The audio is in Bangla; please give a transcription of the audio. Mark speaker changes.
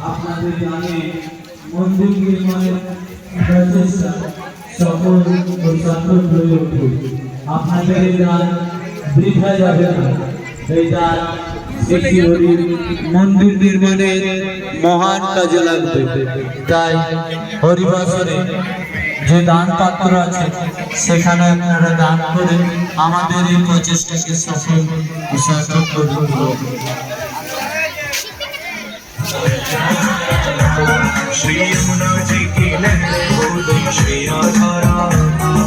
Speaker 1: আপনাদের গ্রামে মন্দির নির্মাণের প্রচেষ্টা সফল ও সার্থক হয়ে উঠুক। আপনাদের এই দান বৃথা যাবে না। এই দান মন্দির নির্মাণের মহান কাজে লাগবে। তাই হরিবাসরে যে দান পাত্র আছে সেখানে আপনারা দান করে আমাদের এই প্রচেষ্টাকে সফল ও সার্থক করুন। श्री यमुना जी की लहर श्री राधा